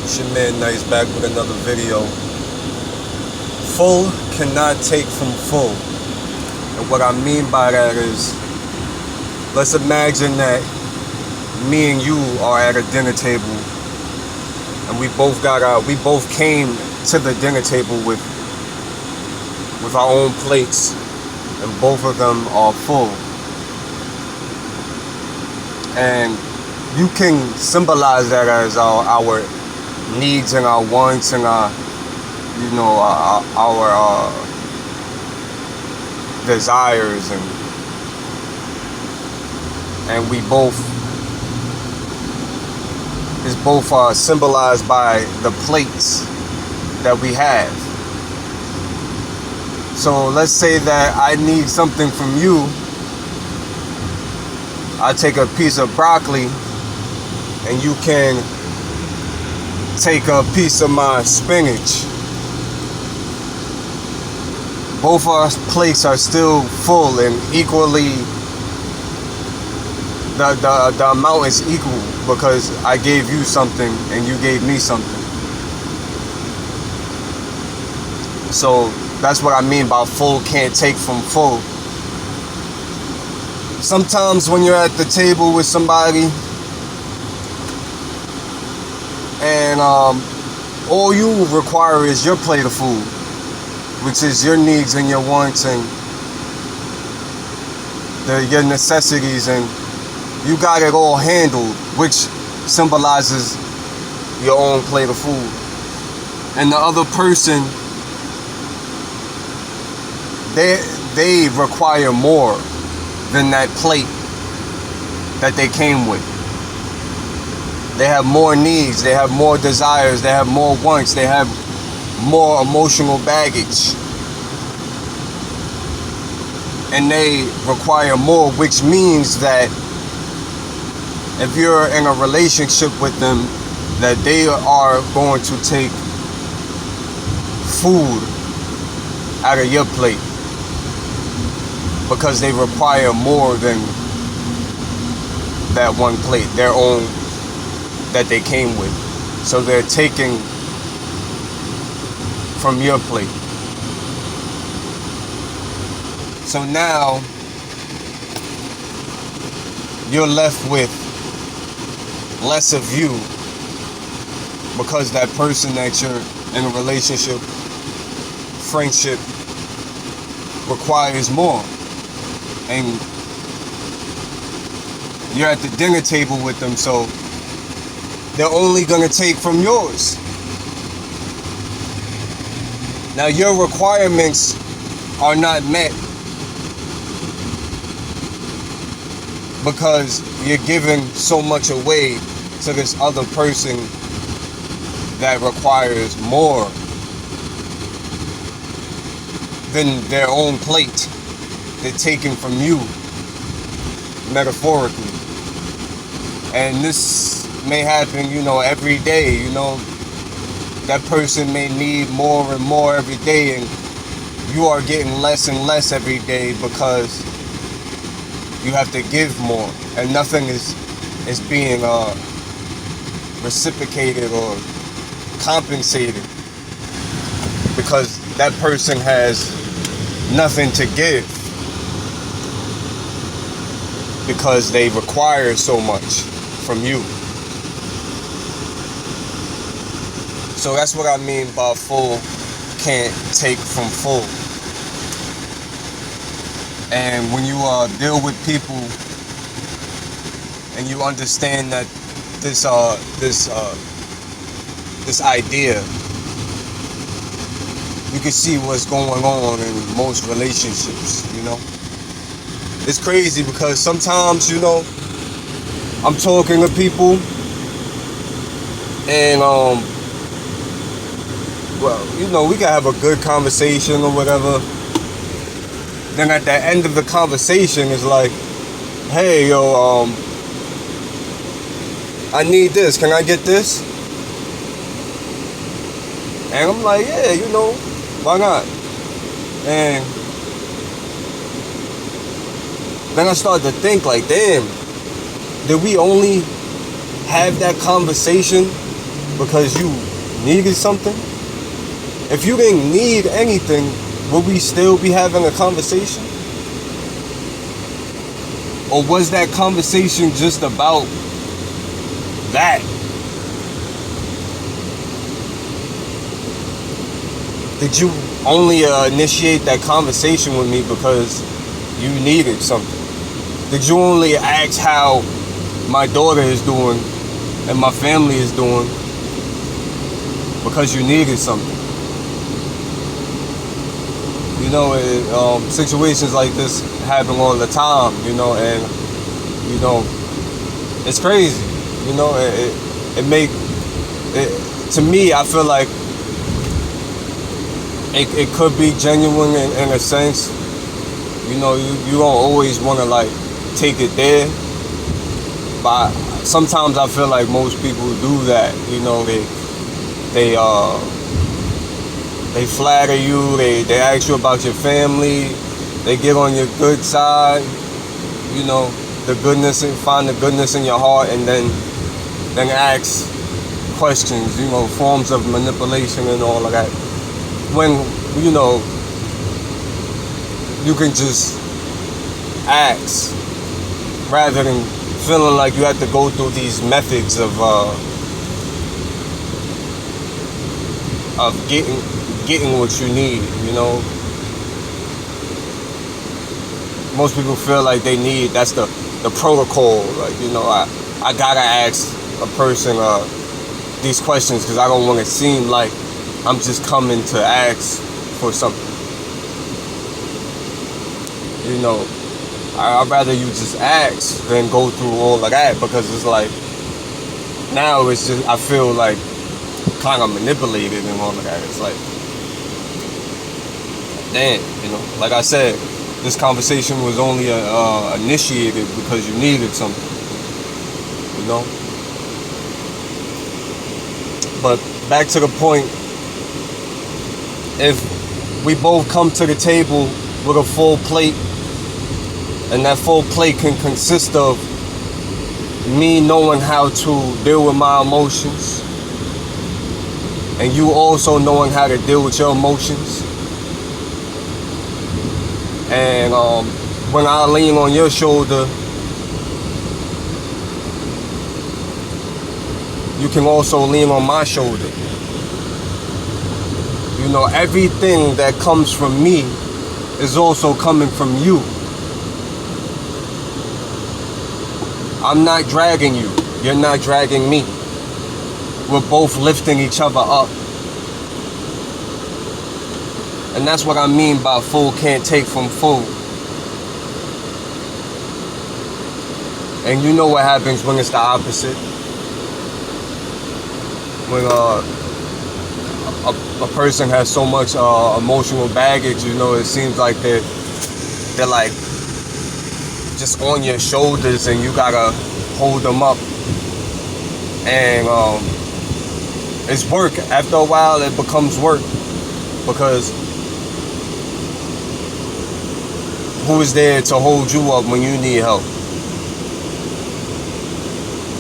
It's your man Nice back with another video. Full cannot take from full. And what I mean by that is, let's imagine that me and you are at a dinner table and we both came to the dinner table with our own plates, and both of them are full. And you can symbolize that as our needs and our wants and our desires, and we both is both symbolized by the plates that we have. So let's say that I need something from you. I take a piece of broccoli and you can take a piece of my spinach. Both our plates are still full and equally, the amount is equal because I gave you something and you gave me something. So that's what I mean by full can't take from full. Sometimes when you're at the table with somebody and all you require is your plate of food, which is your needs and your wants and your necessities, and you got it all handled, which symbolizes your own plate of food. And the other person, they require more than that plate that they came with. They have more needs, they have more desires, they have more wants, they have more emotional baggage, and they require more, which means that if you're in a relationship with them, that they are going to take food out of your plate because they require more than that one plate, their own, that they came with. So they're taking from your plate. So now you're left with less of you because that person that you're in a relationship, friendship, requires more. And you're at the dinner table with them, so they're only gonna take from yours. Now your requirements are not met because you're giving so much away to this other person that requires more than their own plate. They're taking from you, metaphorically. And this may happen, every day, that person may need more and more every day, and you are getting less and less every day because you have to give more, and nothing is being reciprocated or compensated because that person has nothing to give because they require so much from you. So that's what I mean by full can't take from full. And when you deal with people and you understand that this idea, you can see what's going on in most relationships, It's crazy because sometimes, I'm talking to people and we can have a good conversation or whatever. Then at the end of the conversation, it's like, hey, I need this. Can I get this? And I'm like, yeah, why not? And then I started to think like, damn, did we only have that conversation because you needed something? If you didn't need anything, would we still be having a conversation? Or was that conversation just about that? Did you only initiate that conversation with me because you needed something? Did you only ask how my daughter is doing and my family is doing because you needed something? You know, situations like this happen all the time, you know, and, you know, it's crazy. You know, to me, I feel like it could be genuine in a sense. You know, you don't always want to like take it there, but sometimes I feel like most people do that. You know, they flatter you, they ask you about your family, they get on your good side, you know, the goodness, and find the goodness in your heart, and then ask questions, you know, forms of manipulation and all of that. When, you know, you can just ask rather than feeling like you have to go through these methods of getting what you need, you know. Most people feel like they need, that's the protocol, like, you know, I gotta ask a person these questions because I don't want to seem like I'm just coming to ask for something. You know, I'd rather you just ask than go through all of that, because it's like, now it's just, I feel like kind of manipulated and all of that. It's like, damn, you know, like I said, this conversation was only initiated because you needed something, you know. But back to the point, if we both come to the table with a full plate, and that full plate can consist of me knowing how to deal with my emotions, and you also knowing how to deal with your emotions, and when I lean on your shoulder, you can also lean on my shoulder. You know, everything that comes from me is also coming from you. I'm not dragging you. You're not dragging me. We're both lifting each other up. And that's what I mean by full can't take from full. And you know what happens when it's the opposite. When a person has so much emotional baggage, you know, it seems like they're like just on your shoulders, and you gotta hold them up. And it's work. After a while, it becomes work, because who is there to hold you up when you need help?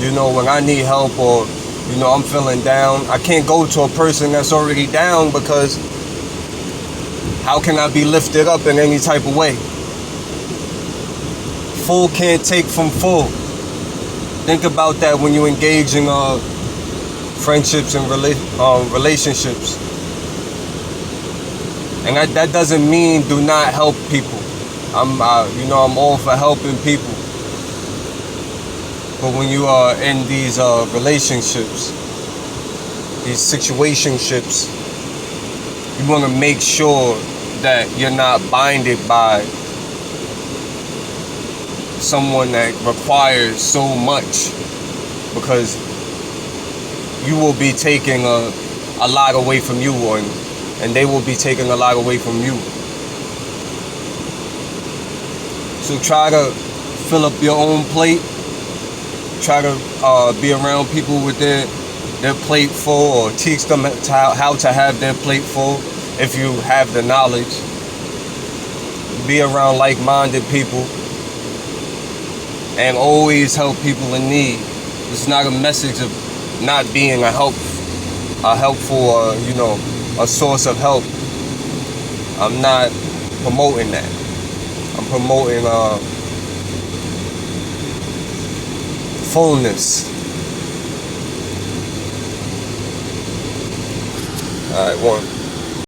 You know, when I need help, or, you know, I'm feeling down, I can't go to a person that's already down, because how can I be lifted up in any type of way? Full can't take from full. Think about that when you engage in friendships and relationships. And that doesn't mean do not help people. I'm all for helping people. But when you are in these relationships, these situationships, you want to make sure that you're not binded by someone that requires so much, because you will be taking a lot away from you, and they will be taking a lot away from you. So try to fill up your own plate. Try to be around people with their plate full, or teach them how to have their plate full if you have the knowledge. Be around like-minded people, and always help people in need. It's not a message of not being a help a helpful, a source of help. I'm not promoting that. I'm promoting fullness. All right, one.